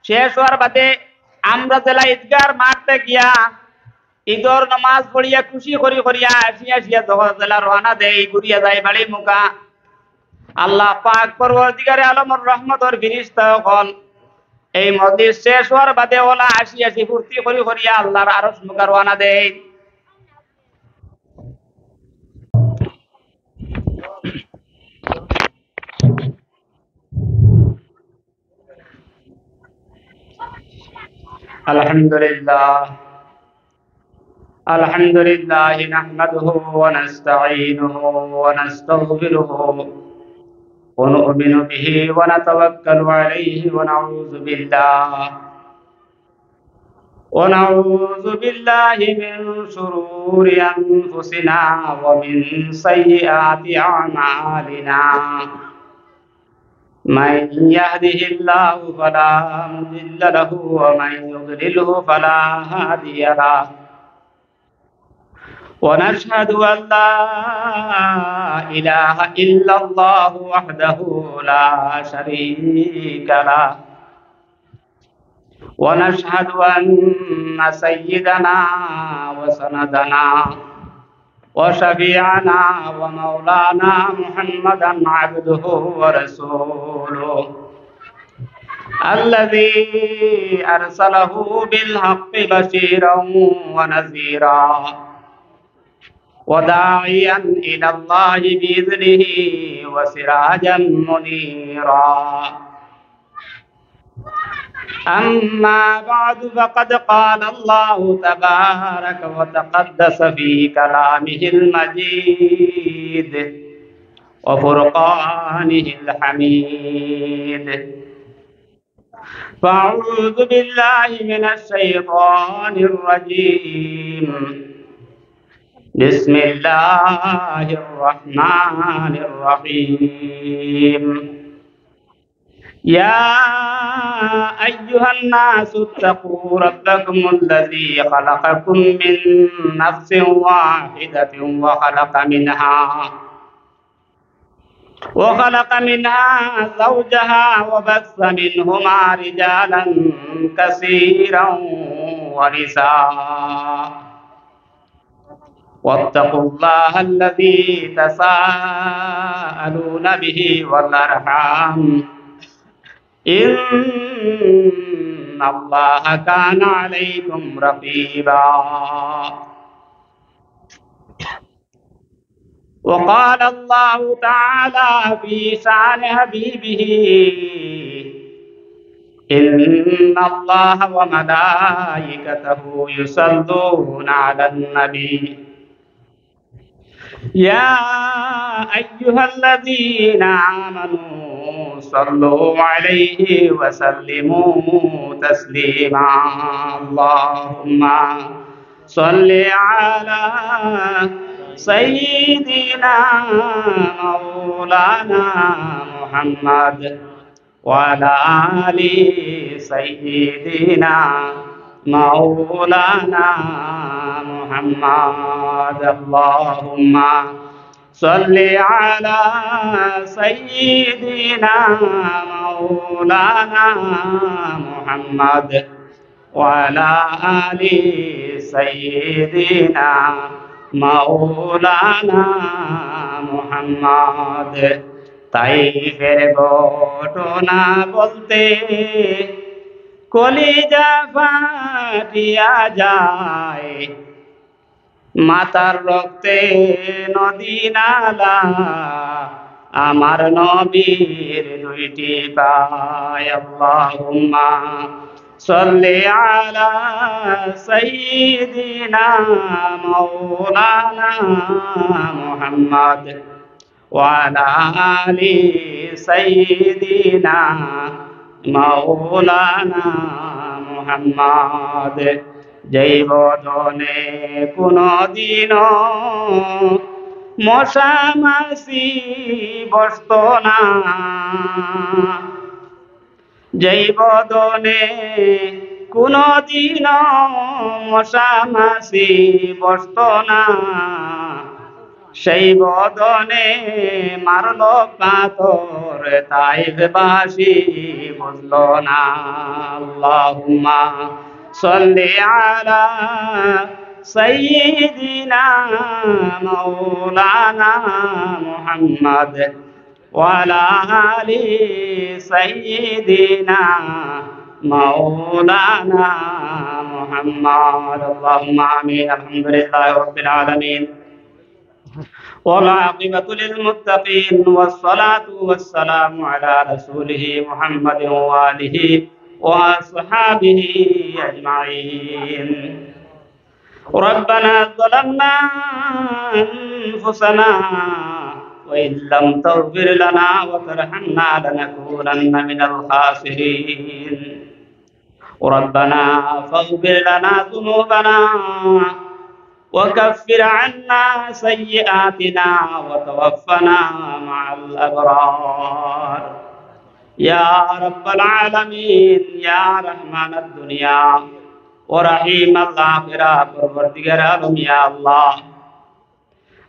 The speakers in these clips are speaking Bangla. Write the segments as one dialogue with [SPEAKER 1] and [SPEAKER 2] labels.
[SPEAKER 1] শেষ হওয়ার বাদে আমরা জেলা ঈদগার মাঠতে গিয়া ঈদর নামাজ পড়িয়া খুশি করিয়া আসিয়া যখন জেলা রওনা দেই ঘুরিয়া যায় বাড়ি মুখা আল্লাহ পাক পরবর্তীকারে আলমর রহমতর ফিরিস্তা হল এই মজলিস শেষ হওয়ার বাদে ওলা আসি ফুর্তি করিয়া আল্লাহর আরশ মুখা রওনা দেয়। আলহামদুলিল্লাহ নাহমাদুহু ওয়া নাস্তাঈনুহু ওয়া নাস্তাগফিরুহু ওয়া নু'মিনু বিহি ওয়া নাতাওয়াক্কালু আলাইহি ওয়া নাউযু বিল্লাহি মিন শুরুরি আনফুসিনা ওয়া মিন সাইয়্যাতি আ'মালিনা من يهده الله فلا مضل له ومن يضلله فلا هادي له ونشهد أن لا إله إلا الله وحده لا شريك له ونشهد أن سيدنا وسندنا وشفيعنا ومولانا محمدا عبده ورسوله الذي أرسله بالحق بشيرا ونذيرا وداعيا إلى الله بإذنه وسراجا منيرا أما بعد فقد قال الله تبارك وتقدس في كلامه المجيد وفرقانه الحميد فأعوذ بالله من الشيطان الرجيم بسم الله الرحمن الرحيم يا أيها الناس اتقوا ربكم الذي خلقكم من نفس واحدة وخلق منها زوجها وبث منهما رجالا كثيرا ونساء واتقوا الله الذي تساءلون به والأرحام إن الله كان عليكم رقيبا وقال الله تعالى في شأن حبيبه إن الله وملائكته يصلون على النبي يا أيها الذين آمنوا صلوا عليه وسلموا تسليما اللهم صل على سيدنا مولانا محمد وعلى آل سيدنا مولانا محمد اللهم صل على سيدنا مولانا محمد وعلى آل سيدنا مولانا محمد তাইফের ঘটনা বলতে কলিজা ফাটিয়া যায় মাতার রক্তে নদী নালা আমার নবীর দুইটি পায় আল্লাহুম্মা সাল্লি আলা সাইয়্যিদিনা মাওলানা মুহাম্মদ ওয়া আলা আলি সাইয়্যিদিনা মাওলানা মুহাম্মদ যেই বদনে কোনদিন মশা মাছি বসত না যেই বদনে কোনদিন মশা মাছি বসত না সেই বদনে মারল পাথর তাইফবাসী বুঝলো না। আল্লাহুম্মা সাল্লি আলা সাইয়্যিদিনা মাওলানা মুহাম্মাদ ওয়া আলা আলি সাইয়্যিদিনা মাওলানা মুহাম্মাদ। আল্লাহুম্মা আমিন। আলহামদুলিল্লাহি রাব্বিল আলামিন। والعاقبة للمتقين والصلاة والسلام على رسوله محمد وآله وأصحابه أجمعين. ربنا ظلمنا أنفسنا وإن لم تغفر لنا وترحمنا لنكونن من الخاسرين. ربنا فاغفر لنا ذنوبنا وكفر عنا سيئاتنا وتوفنا مع الأبرار يا رب العالمين يا رحمن الدنيا ورحيم الآخرة پروردگار عالم يا الله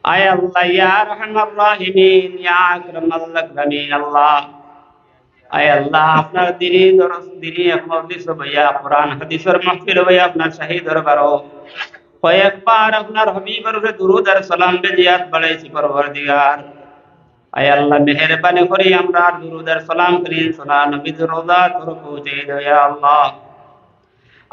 [SPEAKER 1] اے اللہ یا رحم الراحمین یا اکرم الاکرمین اللہ اے اللہ আপনার দিনী দরস দিনী মজলিস ভাইয়া কোরআন হাদিসের মাহফিল ভাইয়া আপনার শহীদ দরবারও কয়েকবার আপনার হাবিবের উপরে দুরূদ আর সালাম বেজিয়াত বাড়াইছি পরবর্তীগার। আয় আল্লাহ মেহেরবানি করে আমরা দুরূদ আর সালাম করি সোনা নবীর রোজা তোর পৌঁছে দাও ইয়া আল্লাহ।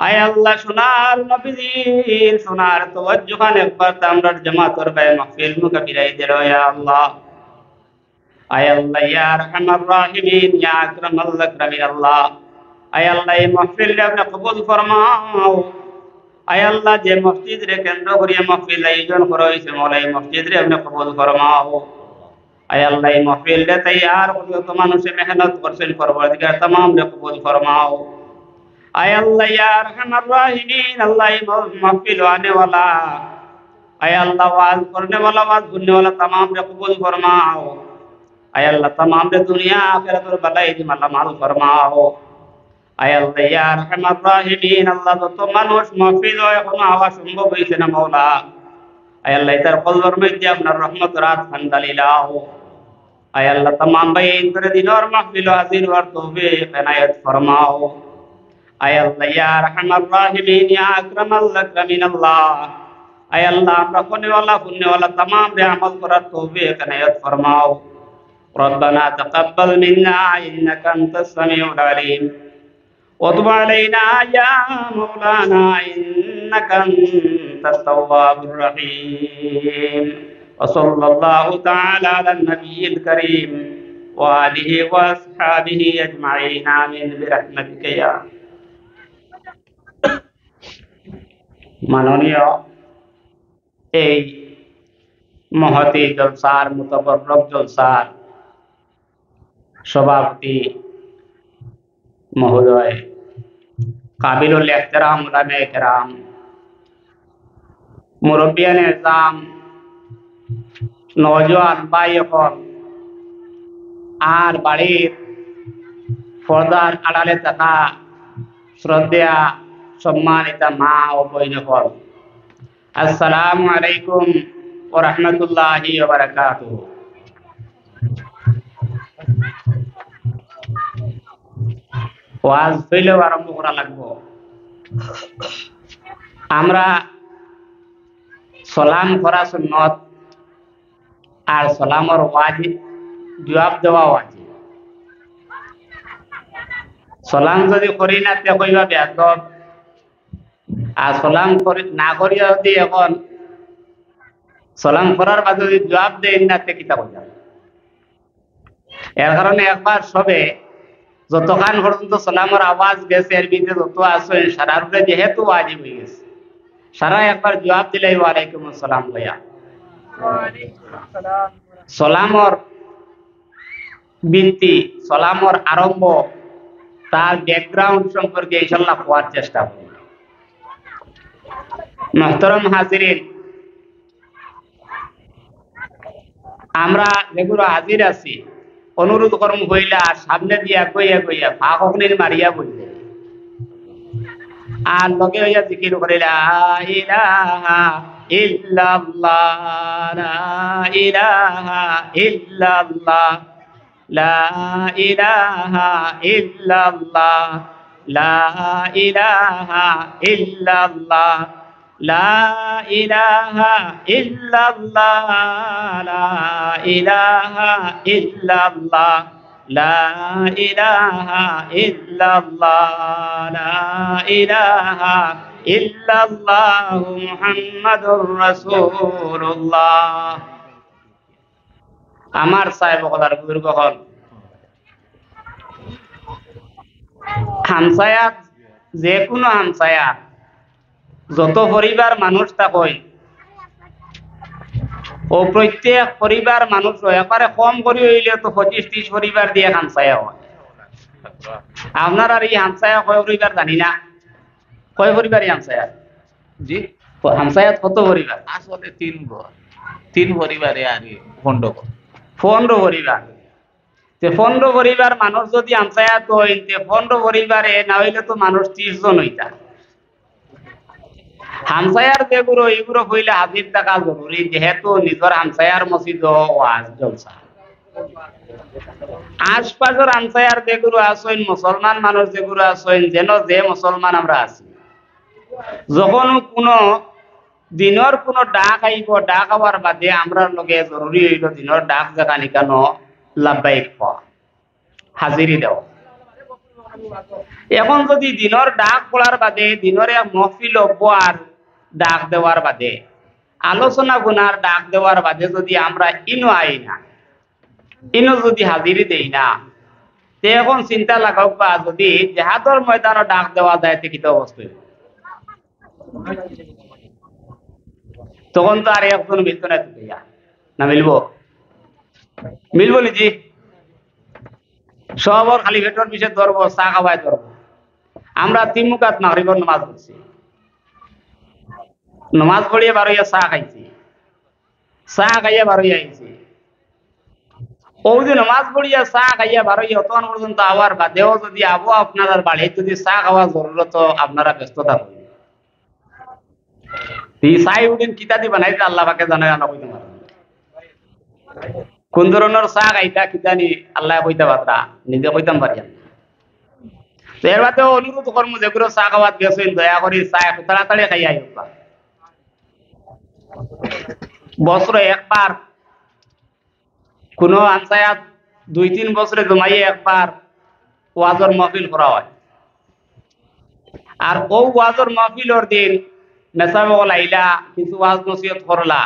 [SPEAKER 1] আয় আল্লাহ সোনার নবীর সোনার তাওয়াজ্জুহান একবার আমরা জামাতের ভাই মাহফিল মুকা বিরাই দিও ইয়া আল্লাহ। আয় আল্লাহ ইয়া আরহামার রাহিমিন ইয়া আকরামাল আকরামিন আল্লাহ। আয় আল্লাহ এই মাহফিল আপনি কবুল ফরমাও। আয় আল্লাহ যে মসজিদ রে কেন্দ্র করিয়া মাহফিল আয়োজন করা হয়েছে মৌলা এই মসজিদ রে আপনি কবুল ফরমাও। আয় আল্লাহ এই মাহফিল রে তৈয়ার কত মানুষে মেহনত করছেন পরবর্তীকার तमाम রে কবুল ফরমাও। আয় আল্লাহ ইয়া আরহামার রাহিমিন আল্লাহ এই মাহফিল आने वाला আয় আল্লাহ ওয়াজ করने वाला ওয়াজ सुनने वाला तमाम রে কবুল ফরমাও। আয় আল্লাহ तमाम রে দুনিয়া আখিরাতের ভলাই দি মালামাল ফরমাও। আয় আল্লাহ ইয়া আরহামার রাহিমিন আল্লাহ যত মানুষ মাহফিল এখনো আওয়াজ সম্ভব হইছে না মাওলা আয় আল্লাহ তার কলবের মধ্যে আপনার রহমত রাত খান্দালিলাও। আয় আল্লাহ तमाम ভাই ইনরে দিনের মাহফিল হাজির হওয়ার তৌফিক এনায়েত ফরমাও। আয় আল্লাহ ইয়া আরহামার রাহিমিন ইয়া আকরামাল আকরামিন আল্লাহ আয় আল্লাহ আমরা কোনে ওয়ালা तमाम রে আমল করার তৌফিক এনায়েত ফরমাও। ربنا تقبل منا انك انت السميع العليم وتب علينا يا مولانا إنك أنت التواب الرحيم وصلى الله تعالى على النبي الكريم وآله وأصحابه أجمعين آمين برحمتك يا মাননীয় এই মহতী জলসার মুতাবারক জলসার সভাপতি মহোদয় কাবিলুল ইহতিরাম উলামায়ে কেরাম মুরব্বিয়ানে ইসলাম নওজোয়ান ভাই হল আর বাড়ির পর্দার আড়ালে থাকা শ্রদ্ধেয়া সম্মানিতা মা ও বোন হল আসসালামু আলাইকুম ওয়া রাহমাতুল্লাহি ওয়া বারাকাতুহু। ওয়াজ হইলেও আরম্ভ করা লাগবো। আমরা সালাম করা সুন্নত আর সালামর ওয়াজিব জবাব দেওয়া ওয়াজিব। সালাম যদি করি না তে কইবা বেয়াদব আর সালাম করি না করিয়া যদি এখন সালাম করার বাদে যদি জবাব দেন না তে কিতা কইবা। এর কারণে একবার সবে যতক্ষণ পর্যন্ত সালামের আওয়াজ গেছে এর ভিতরে যত আসেন সারার উপরে যেহেতু ওয়াজিব হয়ে গেছে সারা একবার জবাব দিলাই ওয়ালাইকুম আসসালাম ভাইয়া। সালামর ভিত্তি সালামর আরম্ভ তার ব্যাকগ্রাউন্ড সম্পর্কে ইনশাআল্লাহ পড়ার চেষ্টা করব। মুহতারাম হাজিরিন আমরা যেগুলো হাজির আছি অনুরোধ করম হইলা সামনে দিয়া কইয়া ফাঁকনির মারিয়া বললে আর লগে হইয়া জিকির করে লা ইলাহা ইল্লাল্লাহ লা ইলাহা ইল্লাল্লাহ লা ইলাহা ইল্লাল্লাহ লা ইলাহা ইল্লাল্লাহ লা ইলাহা ইল্লাল্লাহ লা ইলাহা ইল্লাল্লাহ লা ইলাহা ইল্লাল্লাহ লা ইলাহা ইল্লাল্লাহ মুহাম্মাদুর রাসূলুল্লাহ। আমার সাহেব হলার বুজুর্গ হল হামসায়াত, যে কোনো হামসায়াত যত পরিবার মানুষ থাকয় ও প্রত্যেক পরিবার মানুষ একেবারে কম করে হইলে তো 25-30 পরিবার দিয়ে হামসায়া হয়। আপনার আর এই হামসায়া কয় পরিবার জানি না, কয় পরিবারই হামসায়া?
[SPEAKER 2] জি,
[SPEAKER 1] হামসায়াত কত পরিবার?
[SPEAKER 2] আসলে তিন পরিবারে আর
[SPEAKER 1] 15 পরিবার। 15 পরিবার মানুষ যদি হামসায়াত হয়, 15 পরিবারে না হইলে তো মানুষ 30 জন হইতা। হামসায়ার যেগুলো এগুলো হইলে হাজির থাকা জরুরি, যেহেতু নিজের হামসায়ার মসজিদ ওয়াজ জলসা। আশপাশের হামসায়ার যেগুলো আছেন মুসলমান মানুষ যেগুলো আছেন, যেন যে মুসলমান আমরা আছি, যখন কোনো দিনের কোনো ডাক আইব, ডাক হওয়ার বাদে আমরা লগে জরুরি হইল দিনের ডাক যেখানে কেন লাভবাহিক হওয়া, হাজিরি দেওয়া। এখন যদি দিনের ডাক পড়ার বাদে দিনের এক মহফিল আর ডাক দেওয়ার বাদে আলোচনা গুনার ডাক দেওয়ার বাদে যদি আমরা ইনো আই না, ইনো যদি হাজিরি দেই না, তে এখন চিন্তা লাগাও বা যদি জেহাদর ময়দানে ডাক দেওয়া যায় কি অবস্থা, তখন তো আর একজন মিলতো না, না মিলবো? মিলবো নি জি? সবর খালি ভেটর বিষয়ে ধরবো, চা খাওয়াই ধরবো। আমরা তিমুকাত মাগরিবর নামাজ পড়ছি, নামাজ পড়িয়ে বারোইয়া চা খাইছি, চা খাইয়া বারোইয়া আইছি। ওই যে নামাজ পড়িয়া চা খাইয়া বারোইয়া তখন পর্যন্ত আবার বাদেও যদি আবো আপনার বাড়ি যদি চা খাওয়া জরুরত আপনারা ব্যস্ত থাকবেন। চাই উদিন কিতা দি বানাইতে আল্লাহ পাকে জানে, না কইতে পারেন কোন ধরনের চা খাইতা কিতানি আল্লাহ কইতে পারতা, নিজে কইতাম পারি না। তো এর বাদে অনুরোধ করবো যেগুলো চা খাওয়াত গেছেন দয়া করে চা একটু তাড়াতাড়ি খাই আইবা। বছরে একবার কোন আনসায়াত 2-3 বছরে জমাইয়ে একবার ওয়াজর মাহফিল করা হয়। আর ও ওয়াজর মাহফিলর দিন মেসাবেল আইলা কিছু ওয়াজ নসিহত করলা,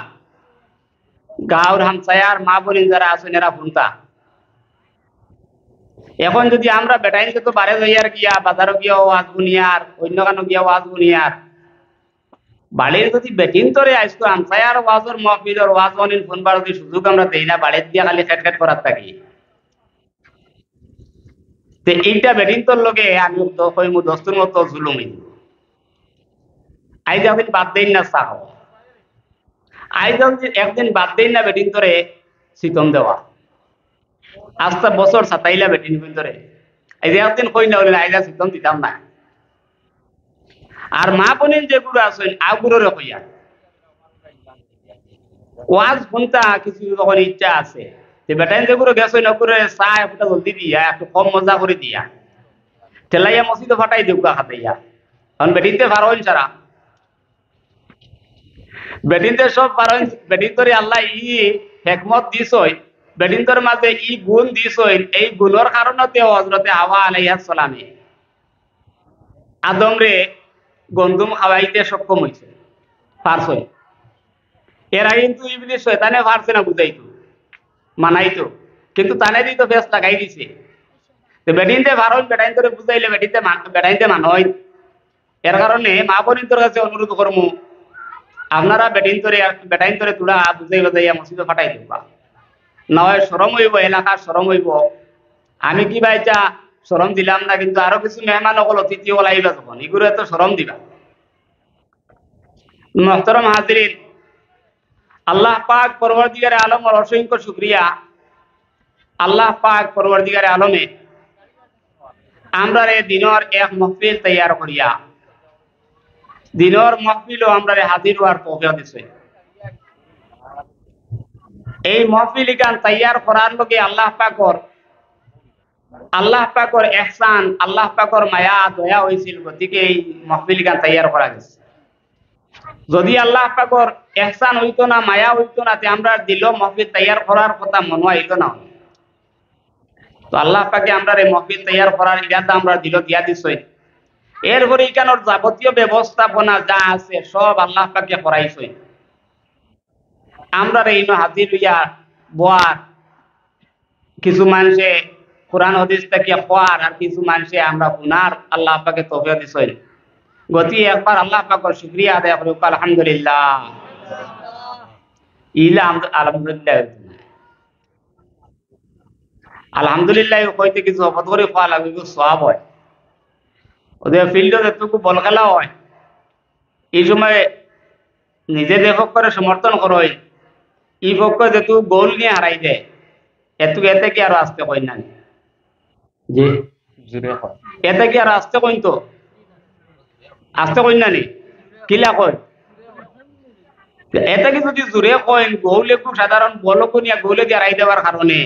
[SPEAKER 1] গাঁর হামসায়ার মা বোন যারা আছেন এরা শুনতা। এখন যদি আমরা বেটাইনকে তো বারে যাইয়ার গিয়া বাজারও গিয়া ওয়াজ বুনিয়ার, অন্য কানো গিয়া ওয়াজ বুনিয়ার, বাড়ির যদি বেটিন তরে আইসতো হামসায়ার ওয়াজর মাহফিলর ওয়াজ অনিল শুনবার যদি সুযোগ আমরা দেই না, বাড়ির দিয়া খালি খেট করার থাকি, তো এইটা বেটিন তোর লগে আমি কইমু দস্তুর মতো জুলুম হইব। আইজ একদিন বাদ দেন না চা খাওয়া, আইজ একদিন বাদ দেন না বেটিন তোরে শীতম দেওয়া, আস্তে বছর সাতাইলা বেটিন ভিতরে এই যে একদিন কই না হলে আইজা শীতম দিতাম না। আর মা বোনের যেগুলো আছেন আগুরোরে কইয়া ওয়াজ শুনতা কিছু যখন ইচ্ছা আছে, যে বেটাইন যেগুলো গেছেন ওগুলো চা একটা জলদি দিয়া একটু কম মজা করে দিয়া ঠেলাইয়া মসজিদে ফাটাই দিও গা খাতাইয়া। কারণ বেটিনতে পারোন সারা, বেটিনতে সব পারোন, বেটিন তোরে আল্লাহ ই হেকমত দিছই, বেটিন তোর মাঝে ই গুণ দিছই, এই গুণের কারণতে হযরতে হাওয়া আলাইহিস সালামে আদম রে গন্ধুম খাওয়াইতে সক্ষম হইছে, পারছই। এর আগে কিন্তু ইবলিস শয়তানে পারছে না বুঝাইতো, মানাইতো, কিন্তু তানে দিই তো বেশ লাগাই দিছে। তো বেটিনতে পারোন, বেটাইন তোরে বুঝাইলে বেটাইনতে মানয়। এর কারণে মা বোনের তোর কাছে অনুরোধ করমু, আপনারা বেটাইন তোরে তুড়া বুঝাই বাজাইয়া মসজিদে ফাটাই দিবা, নয় শরম হইব, এলাকার শরম হইব। আমি কি ভাইচা শরম দিলাম না, কিন্তু আরো কিছু মেহমান হল অতিথি হল আইবা যখন এগুলো এত শরম দিবা। মুহতারাম হাজিরিন, আল্লাহ পাক পরওয়ারদিগারে আলমের অসংখ্য শুকরিয়া। আল্লাহ পাক পরওয়ারদিগারে আলমে আমরা দিনের এক মাহফিল তৈয়ার করিয়া দিনের মাহফিলও আমরা হাজির হওয়ার তৌফিক দিছে। এই মাহফিল গান তৈয়ার করার লগে আল্লাহ পাকর আল্লাহ পাকর এহসান, আল্লাহ পাকর মায়া দয়া হয়েছিল, গতিকে এই মাহফিল গান তৈয়ার করা গেছে। যদি আল্লাহ পাকর এহসান হইতো না, মায়া হইতো না, তে আমরা দিল মাহফিল তৈয়ার করার কথা মনে হইতো না। তো আল্লাহ পাকে আমরা এই মাহফিল তৈয়ার করার ইরাদা আমরা দিল দিয়া দিছই। এরপরে এখানোর যাবতীয় ব্যবস্থাপনা যা আছে সব আল্লাহ পাকে করাইছই। আমরা এই হাজির হইয়া বোয়ার, কিছু মানুষে কোরআন হাদিস থেকে খোয়ার, আর কিছু মানুষে আমরা শুনার আল্লাহ পাকে তৌফিক দিছই। গতি একবার আল্লাহ পাকের শুকরিয়া আদায় করি, আলহামদুলিল্লাহ। ইলা আলহামদুলিল্লাহ, আলহামদুলিল্লাহ কইতে কিছু অপত করে খোয়া লাগবে, কিছু সওয়াব হয়। ওদের ফিল্ডে যেটুকু বল খেলা হয়, এই সময় নিজে যে পক্ষে সমর্থন করো, এই পক্ষে যেটুকু গোল নিয়ে হারাই দেয়, এতে কি আরো আসতে কই না? জি, এতে কি আরো আসতে কইন? তো আসতে কইন না নি? কিলা কই? এতে কি যদি জোরে কইন, গৌলে খুব সাধারণ বলক নিয়ে গৌলে দিয়ে হারাই দেওয়ার কারণে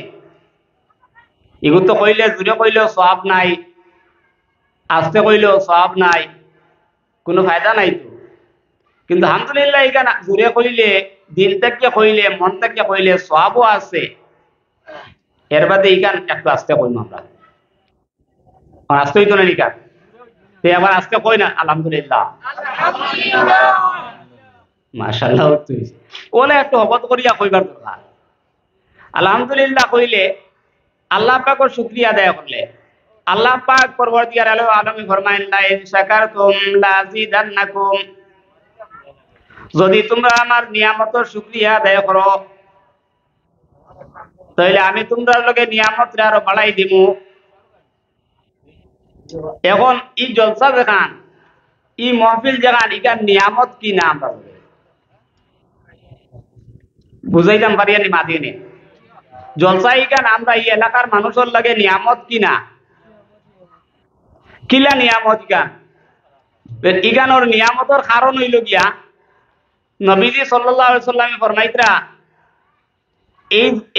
[SPEAKER 1] এগুলো তো কইলে, জোরে কইলেও সওয়াব নাই, আসতে কইলেও সওয়াব নাই, কোনো ফায়দা নাই তো। কিন্তু আলহামদুলিল্লাহ এখানে জোরে কইলে, দিল থেকে কইলে, মন থেকে কইলে সওয়াবও আছে। এর বাদে এইখান একটু আসতে কইম আমরা, আসতে হইতো না নিকান, সে আবার আসতে কই না আলহামদুলিল্লাহ, মাশাআল্লাহ। ওলে একটু অবত করিয়া কইবার দরকার। আলহামদুলিল্লাহ কইলে আল্লাহ পাকের শুকরিয়া আদায় করলে, আল্লাহ পাক পরবর্তীকার আলমী ফরমায়েন, লা ইন শাকারতুম লাযিদান্নাকুম, যদি তোমরা আমার নিয়ামতের শুকরিয়া আদায় করো, তাহলে আমি তোমরা লগে নিয়ামতরে আরো বাড়াই দিমু। এখন এই জলসা দেখান, এই মাহফিল দেখান, ইকার নিয়ামত কি না আমরা বুঝাইতাম পারিয়ানি মাদিনে। জলসা ইকান আমরা এই এলাকার মানুষের লাগে নিয়ামত কি না? কিলা নিয়ামত ইকান? ইকানোর নিয়ামতের কারণ হইল গিয়া, নবীজি সাল্লাল্লাহু আলাইহি সাল্লামে ফরমাইতরা,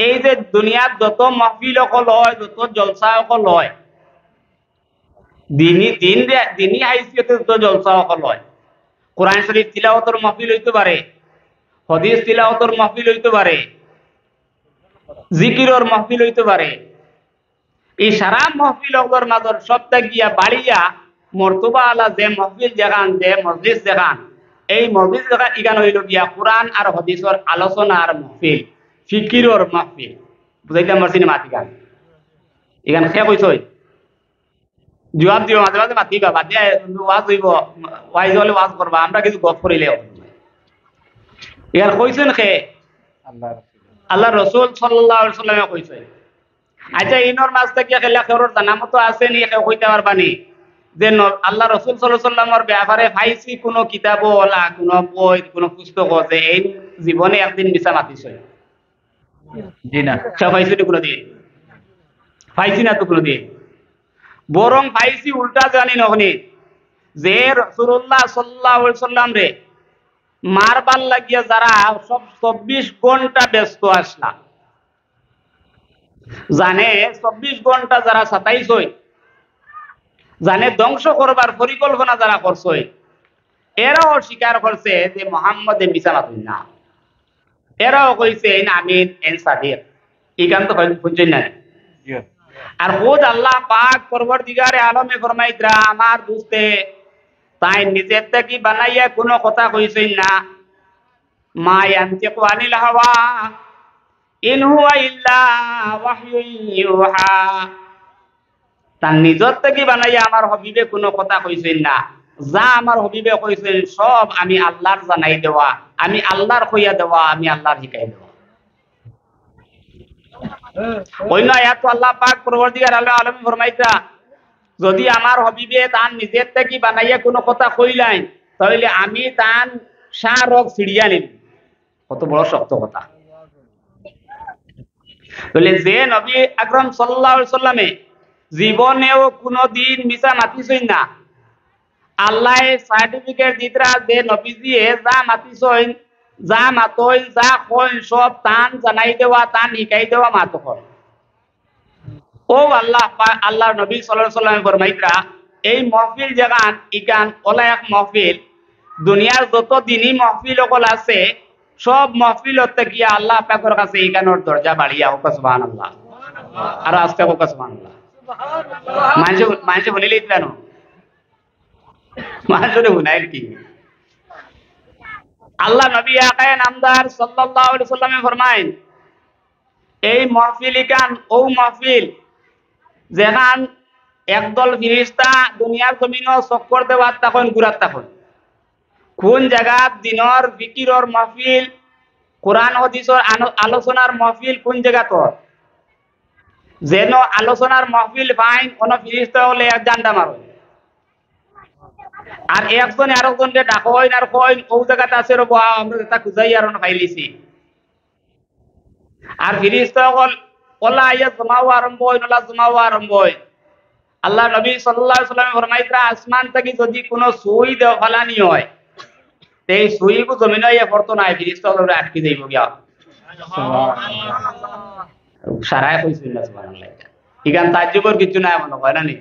[SPEAKER 1] এই যে দুনিয়ার যত মাহফিল অকল হয়, যত জলসা অকল হয়, দিনী হাইসিয়তে যত জলসা অকল হয়, কোরআন শরীফ তিলাওয়াতের মাহফিল হইতে পারে, হাদিস তিলাওয়াতের মাহফিল হইতে পারে, জিকিরের মাহফিল হইতে পারে, এই সারা মাহফিল অগর মাঝর সবটা গিয়া বাড়িয়া মর্তবা আলা যে মাহফিল দেখান, যে মজলিস দেখান, এই মজলিস দেখা ইগান হইল গিয়া কোরআন আর হাদিসের আলোচনার মাহফিল, ফিকিরের মাহফিল। বুঝাইতাম পারছি না মাতি গান? এখান খেয়ে কইছই জবাব দিও, মাঝে মাঝে মাতিবা, বাদ দিয়ে ওয়াজ হইব, ওয়াইজ হলে ওয়াজ করবা, আমরা কিছু গপ করিলে এখানে কইছেন খে আল্লাহ রসুল সাল্লাল্লাহু আলাইহি সাল্লামে কইছে। আচ্ছা, ইনর মাছ থেকে খেলা খেরোর জানামত আছে নি? কইতে পারবানি যে আল্লাহ রসুল সাল্লাল্লাহু আলাইহি সাল্লামের ব্যাপারে পাইছি কোনো কিতাব ওলা, কোনো বই, কোনো পুস্তক যে এই জীবনে একদিন মিছা মাতিছে? জি না। পাইছি তো কোনোদিন? পাইছি না তো কোনোদিন। বরং পাইছি উল্টা জানি নখনি, যে রাসূলুল্লাহ সাল্লাল্লাহু আলাইহি সাল্লাম রে মারবার লাগিয়া যারা সব 24 ঘন্টা ব্যস্ত আসলা, জানে 24 ঘন্টা যারা 27 হই, জানে ধ্বংস করবার পরিকল্পনা যারা করছে, এরাও স্বীকার করছে যে মুহাম্মদ মিছা মাতুন না। এরাও কইছে আমিন এন সাদিক। এই গান তো বুঝছেন না? আর খুদ আল্লাহ পাক পরবর্তীকারে আলমে ফরমাইতরা, আমার বুঝতে তাই নিজের থেকে বানাইয়া কোনো কথা কইছেন না। মা ইয়ানতিকু আনিল হাওয়া ইন হুয়া ইল্লা ওয়াহয়ুন ইউহা, তার নিজের থেকে বানাইয়া আমার হবিবে কোনো কথা কইছেন না। যা আমার হবিবে কইছেন সব আমি আল্লাহর জানাই দেওয়া, আমি আল্লাহর কইয়া দেওয়া, আমি আল্লাহর শিখাই দেওয়া। অন্য আয়াত আল্লাহ পাক পরবর্তীকার আলমী ফরমাইতা, যদি আমার হবিবে তার নিজের থেকে বানাইয়া কোনো কথা কইলেন, তাহলে আমি তার শাহরগ ছিড়িয়া নিব। কত বড় শক্ত কথা! তাহলে যে নবী আকরাম সাল্লাল্লাহু আলাইহি সাল্লামে জীবনেও কোনদিন মিছা মাতিছেন না, আল্লাহ সার্টিফিকেট দিতরা যে নবীজি যা মাতিছেন, যা মাতইন, যা কইন সব তান জানাই দেওয়া, তান শিখাই দেওয়া মাত হয়। ও আল্লাহ আল্লাহ নবী সাল্লাল্লাহু আলাইহি ওয়াসাল্লাম ফরমাইতরা এই মাহফিল জাগান ইকান ওলা এক মাহফিল দুনিয়ার যত দিনই মাহফিল সকল আছে সব মাহফিলত থেকে আল্লাহ পাকের কাছে ইকানোর দরজা বাড়িয়া হোক সুবহানাল্লাহ আর আস্তে হোক সুবহানাল্লাহ মানুষ মানুষ শুনিলেই কেন মানুষের হুনাইর কি আল্লাহ নবী আকায়ে নামদার সাল্লাল্লাহু আলাইহি ওয়াসাল্লামে ফরমায়েন এই মাহফিল ইকান ও মাহফিল যেখান একদল ফিরিস্তা দুনিয়ার জমিনও চক্কর দেওয়ার তখন ঘুরার তখন কোন জায়গা দিনর ফিকিরর মাহফিল কোরআন হাদিসের আলোচনার মাহফিল কোন জায়গা তো যেন আলোচনার মাহফিল পাইন কোন ফিরিস্তা হলে এক জান্ডা মারো আর একজনে আরেকজনকে ডাকইন আর কইন ও জায়গাতে আছে রে বাবা আমরা তা খুঁজাই আর না পাইলিছি আর ফিরিস্তা হল ওলা আইয়া জমাও আরম্ভ হইন ওলা জমাও আরম্ভ হইন আল্লাহ নবী সাল্লাল্লাহু আলাইহি ওয়াসাল্লাম ফরমাইতরা আসমান থেকে যদি কোনো সুই দেও ফালানি হয় এই সুইগু জমিনে ইয়ে পড়তো না ফিরিস্তা হলে আটকে যাইব গিয়া সারায় কইছিল না সুবহানাল্লাহ ইগান তাজ্জুবর কিছু না মনে হয় না নি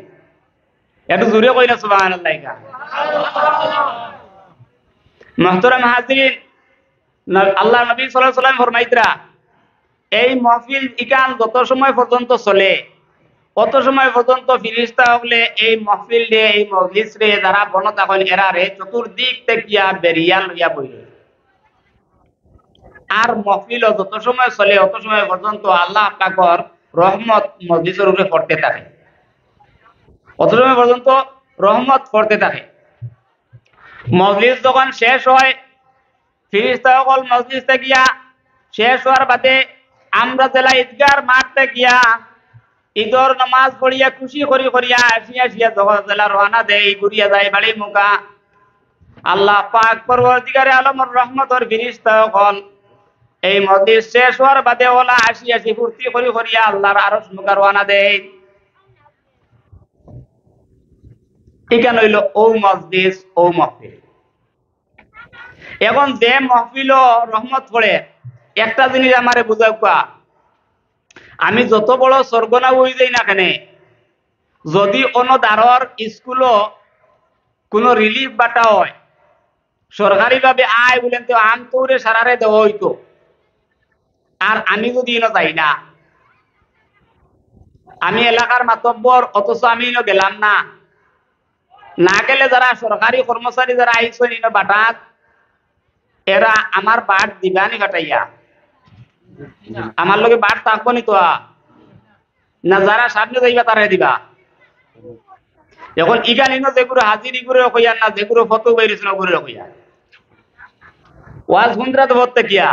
[SPEAKER 1] একটু জোরে কই না সুবহানাল্লাহ ইকা মুহতারাম হাজিরিন আল্লাহ নবী সাল্লাল্লাহু আলাইহি ওয়াসাল্লাম ফরমাইতরা এই মাহফিল ইকান যত সময় পর্যন্ত চলে অত সময় পর্যন্ত ফিরিস্তা হলে এই মাহফিল রে এই মজলিস রে যারা বনতা হন এরারে চতুর্দিক থেকে বেরিয়া লইয়া বইল আর মাহফিল যত সময় চলে অত সময় পর্যন্ত আল্লাহ পাকের রহমত মজলিসের উপরে পড়তে থাকে অত সময় পর্যন্ত রহমত পড়তে থাকে মজলিস যখন শেষ হয় ফিরিস্তা সকল মজলিস গিয়া শেষ হওয়ার বাদে আমরা জেলা ঈদগার মাঠতে গিয়া ঈদর নামাজ পড়িয়া খুশি করিয়া আসিয়া যখন জেলা রওনা দেই ঘুরিয়া যায় বাড়ি মুখা আল্লাহ পাক পরবর্তীকারে আলমের রহমতের ফিরিস্তা সকল এই মজলিস শেষ হওয়ার বাদে ওলা আসি ফুর্তি করিয়া আল্লাহর আরশ মুখা রওনা দেয় এখানে হইল ও মজলিস ও মাহফিল এখন যে মাহফিল রহমত পড়ে একটা জিনিস আমারে বুঝাও আমি যত বড় স্বর্গনা হই যাই না কেন যদি অনদারর স্কুলও কোনো রিলিফ বাটা হয় সরকারি ভাবে আয় বলেন তো আম তোরে সারারে দেওয়া হইতো আর আমি যদি ইনো যাই না আমি এলাকার মাতব্বর অথচ আমি ইনো গেলাম না না গেলে যারা সরকারি কর্মচারী যারা আইসেন ইনো বাটাত এরা আমার বাট দিবানি কাটাইয়া আমার লগে বাট থাকবো নি তো না যারা সামনে যাইবা তারাই দিবা এখন ইগানিনো যেগুলো হাজিরি করে কইয়ার না যেগুলো ফটো বাইরেছিল করে কইয়া ওয়াজ হুন্দ্রা তো ভর্তে কিয়া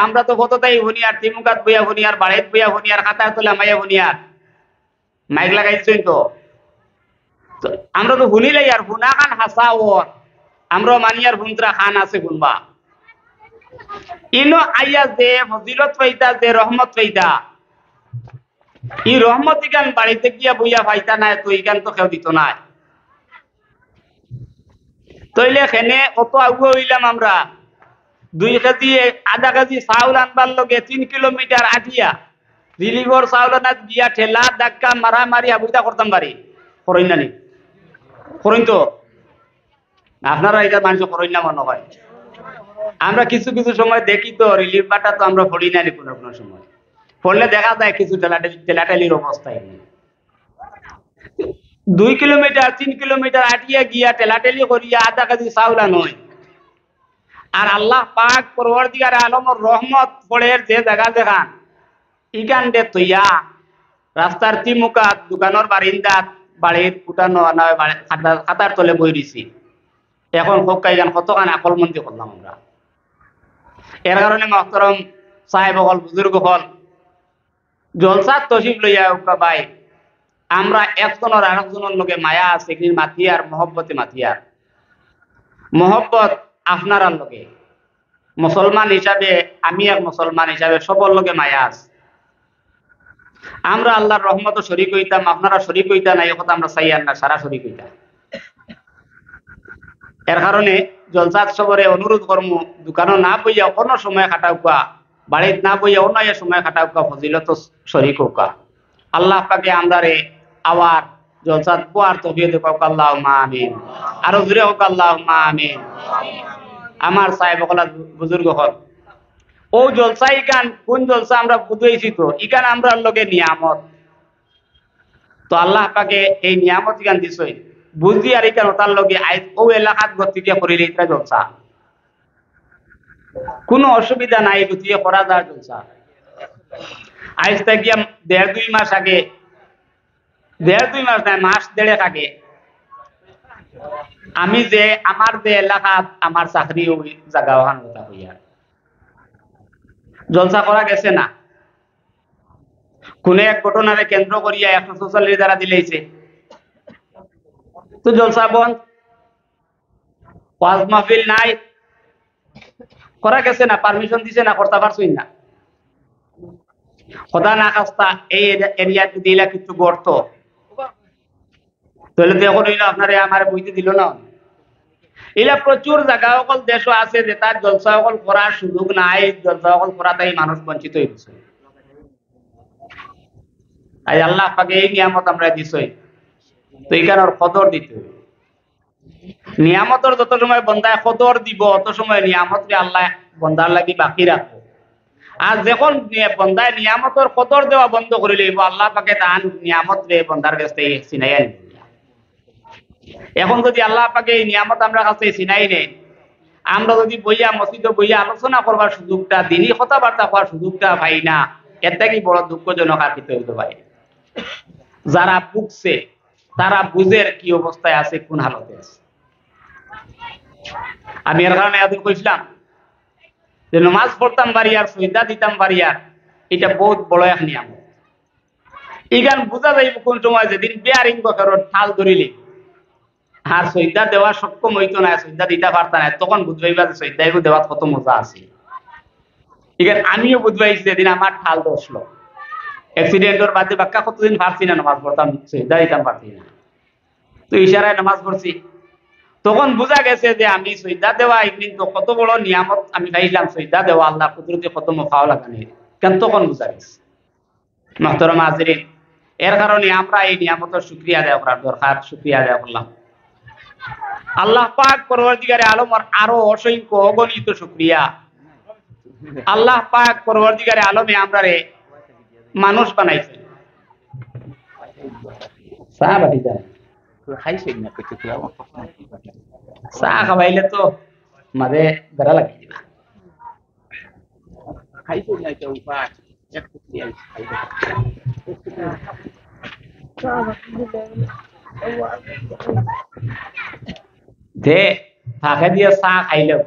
[SPEAKER 1] আমরা তো ফটোটাই হুনিয়ার তিমুকাত বইয়া হুনিয়ার বাড়িত বইয়া হুনিয়ার খাতায় তোলা মাইয়া হুনিয়ার মাইক লাগাইছেন তো আমরা তো হুনিলাই আর হুনা খান হাসা ওর আমরা মানিয়ার হুন্দ্রা খান আছে হুনবা ইনো আইয়া যে ফজিলত পাইতা যে রহমত পাইতা এই রহমত ইগান বাড়িতে গিয়া বইয়া পাইতা না তো ইগান তো কেউ দিত না তইলে খেনে অত আগুয়া হইলাম আমরা 2 কেজি আধা কেজি চাউল আনবার লগে 3 কিলোমিটার আটিয়া রিলিভর চাউল আনাত গিয়া ঠেলা ধাক্কা মারামারি আবুইতা করতাম বাড়ি করইন না নি করইন তো আপনারা এটা মানুষ করইন না মনে হয় আমরা কিছু কিছু সময় দেখি তো রিলিফ বাটা তো আমরা পড়ি না কোনো সময় পড়লে দেখা যায় কিছু ঠেলাঠেলির অবস্থায় 2 কিলোমিটার 3 কিলোমিটার আটিয়া গিয়া ঠেলাঠেলি করিয়া আধা কেজি চাউল আনয় আর আল্লাহ পাক পরবর্তীকারে আলমের রহমত পড়ের যে জায়গা দেখান ইকান দে তৈয়া রাস্তার তিমুকাত দোকানের বারিন্দাত বাড়ির উঠানো খাতার তলে বই দিছি এখন হোক কাইগান কতখান আকলমন্দি করলাম আমরা এর কারণে মহতরম সাহেব হল বুজুর্গ হল জলসাত তশিফ লইয়া ভাই আমরা একজনের আরেকজনের লগে মায়া আছে কি মাতিয়ার মহব্বতে মাতিয়ার মহব্বত আপনার লগে মুসলমান হিসাবে আমি এক মুসলমান হিসাবে সবর লগে মায়া আছে আমরা আল্লাহর রহমত শরীক হইতাম আপনারা শরীক হইতা না এই কথা আমরা চাই না সারা শরীক হইতা এর কারণে জলসাত সবরে অনুরোধ কর্ম দোকানও না বইয়া কোনো সময় খাটাউকা বাড়িত না বইয়া অন্য সময় খাটাউকা ফজিলত শরীক হোকা আল্লাহ পাকে আমরারে আবার জলসাত পোয়ার তৌফিক দেখ আল্লাহুম্মা আমিন। আরো জোরে হোক আল্লাহুম্মা আমিন। আমার সাহেব হলা বুজুর্গ হল ও জলসা ইকান কোন জলসা আমরা বুঝাইছি তো ইকান আমরার লগে নিয়ামত তো আল্লাহ পাকে এই নিয়ামত ইকান দিছই বুঝি আর ইকান তার লগে আইজ ও এলাকাত গতিকে করিলে এটা জলসা কোনো অসুবিধা নাই গতিকে করা যায় জলসা। আইজ থেকে 1.5-2 মাস আগে 1.5-2 মাস নাই মাস দেড়েক আগে আমি যে আমার যে এলাকাত আমার চাকরি ওই জায়গা ওখান কথা হইয়া জলসা করা গেছে না কোন এক ঘটনারে কেন্দ্র করিয়া 144 দ্বারা দিলেইছে তো জলসা বন্ধ ওয়াজ মাহফিল নাই করা গেছে না পারমিশন দিছে না করতে পারছই না খোদা না খাস্তা এই এরিয়া দিলা কিছু গর্ত তাহলে তো এখন হইলো আপনারে আমার বইতে দিল না এলা প্রচুর জায়গা সকল দেশ আছে যে তার জলসা সকল করার সুযোগ নাই জলসা সকল করাতেই মানুষ বঞ্চিত হয়েছে আজ আল্লাহ পাকে এই নিয়ামত আমরা দিছই তো এই কারণে কদর দিতে হবে নিয়ামতের যত সময় বন্দায় কদর দিব অত সময় নিয়ামত আল্লাহ বন্দার লাগি বাকি রাখবো আর যখন বন্দায় নিয়ামতের কদর দেওয়া বন্ধ করে লইব আল্লাহ পাকে তান নিয়ামত রে বন্দার কাছে চিনাই আনবে এখন যদি আল্লাহ পাকে এই নিয়ামত আমরা কাছে চিনাই নেই আমরা যদি বইয়া মসজিদে বইয়া আলোচনা করবার সুযোগটা দিনই কথাবার্তা করার সুযোগটা পাই না এর থেকে বড় দুঃখজনক আর কিছু হইতে পারে যারা বুঝছে তারা বুঝের কি অবস্থায় আছে কোন হালতে আছে আমি এর কারণে এত কইছিলাম যে নামাজ পড়তাম বাড়িয়ার সহিদা দিতাম বাড়িয়ার এটা বহুত বড় এক নিয়ামত ইগান বুঝা যাইব কোন সময় যেদিন বেয়ারিং বছর ঠাল ধরিলি আর সহিদা দেওয়া সক্ষম হইতো না সহিদা দিতে পারত না তখন বুঝবাইবা যে সহিদা দেওয়ার কত মজা আছে ইগান আমিও বুঝবাইছি যেদিন আমার ঠাল দশলো অ্যাক্সিডেন্টের বাদে বাক্কা কতদিন পারছি না নামাজ পড়তাম সহিদা দিতাম পারছি না তো ইশারায় নামাজ পড়ছি তখন বোঝা গেছে যে আমি সহিদা দেওয়া কিন্তু কত বড় নিয়ামত আমি পাইলাম সহিদা দেওয়া আল্লাহ কুদরতে কত মফাও লাগানি কেন তখন বোঝা গেছে মুহতারাম হাজিরিন এর কারণে আমরা এই নিয়ামতের শুকরিয়া আদায় করার দরকার শুকরিয়া আদায় করলাম আল্লাহ পাক পরবর্তীকারে আলমের আরো অসংখ্য অগণিত শুকরিয়া আল্লাহ পাক পরবর্তীকারে আলমে আমরা রে মানুষ বানাইছে সাহাবাটি যায় চা খাবাইলে তো মাঝে বেড়া লাগিয়ে দিবা যে ফাঁকে দিয়ে চা খাইলেও